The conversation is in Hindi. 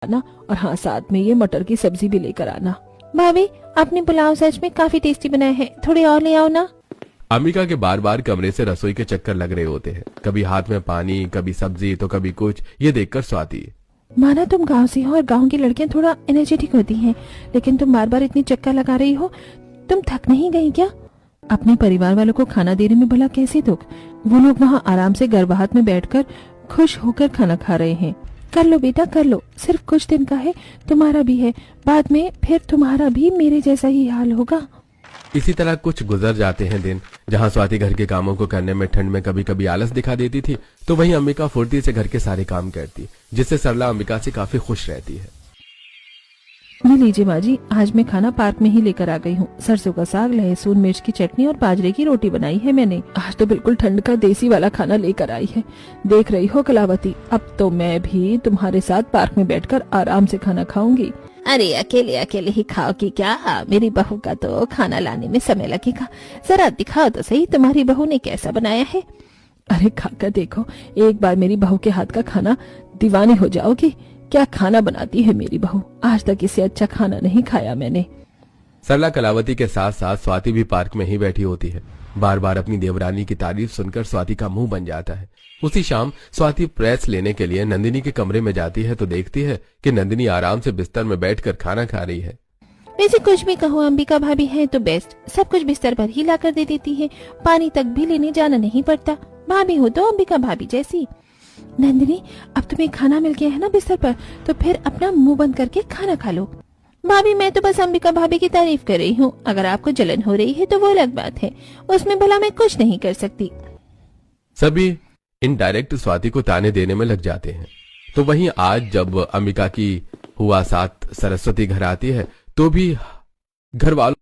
आना, और हाँ साथ में ये मटर की सब्जी भी लेकर आना। भाभी आपने पुलाव सच में काफी टेस्टी बनाया है, थोड़ी और ले आओ ना। अंबिका के बार बार कमरे से रसोई के चक्कर लग रहे होते हैं, कभी हाथ में पानी, कभी सब्जी तो कभी कुछ। ये देखकर स्वाति, माना तुम गांव से हो और गांव की लड़कियां थोड़ा एनर्जेटिक होती हैं, लेकिन तुम बार बार इतनी चक्कर लगा रही हो, तुम थक नहीं गई क्या? अपने परिवार वालों को खाना देने में भला कैसे दुख? वो लोग वहाँ आराम से गर्भहात में बैठकर खुश होकर खाना खा रहे हैं। कर लो बेटा कर लो, सिर्फ कुछ दिन का है, तुम्हारा भी है, बाद में फिर तुम्हारा भी मेरे जैसा ही हाल होगा। इसी तरह कुछ गुजर जाते हैं दिन। जहाँ स्वाति घर के कामों को करने में ठंड में कभी कभी आलस दिखा देती थी, तो वहीं अंबिका फुर्ती से घर के सारे काम करती, जिससे सरला अंबिका से काफी खुश रहती है। ये लीजिए माँ जी, आज मैं खाना पार्क में ही लेकर आ गई हूँ। सरसों का साग, लहसुन मिर्च की चटनी और बाजरे की रोटी बनाई है मैंने। आज तो बिल्कुल ठंड का देसी वाला खाना लेकर आई है। देख रही हो कलावती, अब तो मैं भी तुम्हारे साथ पार्क में बैठकर आराम से खाना खाऊंगी। अरे अकेले अकेले ही खाओ कि क्या, मेरी बहू का तो खाना लाने में समय लगेगा। जरा दिखाओ तो सही तुम्हारी बहू ने कैसा बनाया है। अरे खाकर देखो, एक बार मेरी बहू के हाथ का खाना, दीवानी हो जाओगी। क्या खाना बनाती है मेरी बहू, आज तक इससे अच्छा खाना नहीं खाया मैंने। सरला कलावती के साथ साथ स्वाति भी पार्क में ही बैठी होती है। बार बार अपनी देवरानी की तारीफ सुनकर स्वाति का मुंह बन जाता है। उसी शाम स्वाति प्रेस लेने के लिए नंदिनी के कमरे में जाती है तो देखती है कि नंदिनी आराम से बिस्तर में बैठकर खाना खा रही है। वैसे कुछ भी कहो, अंबिका भाभी है तो बेस्ट, सब कुछ बिस्तर पर ही लाकर दे देती है, पानी तक भी लेने जाना नहीं पड़ता। भाभी हो तो अंबिका भाभी जैसी। नंदिनी अब तुम्हें खाना मिल गया है ना बिस्तर पर, तो फिर अपना मुंह बंद करके खाना खा लो। भाभी मैं तो बस अंबिका भाभी की तारीफ कर रही हूँ, अगर आपको जलन हो रही है तो वो अलग बात है, उसमें भला मैं कुछ नहीं कर सकती। सभी इनडायरेक्ट स्वाति को ताने देने में लग जाते हैं। तो वहीं आज जब अंबिका की हुआ साथ सरस्वती घर आती है तो भी घर वालों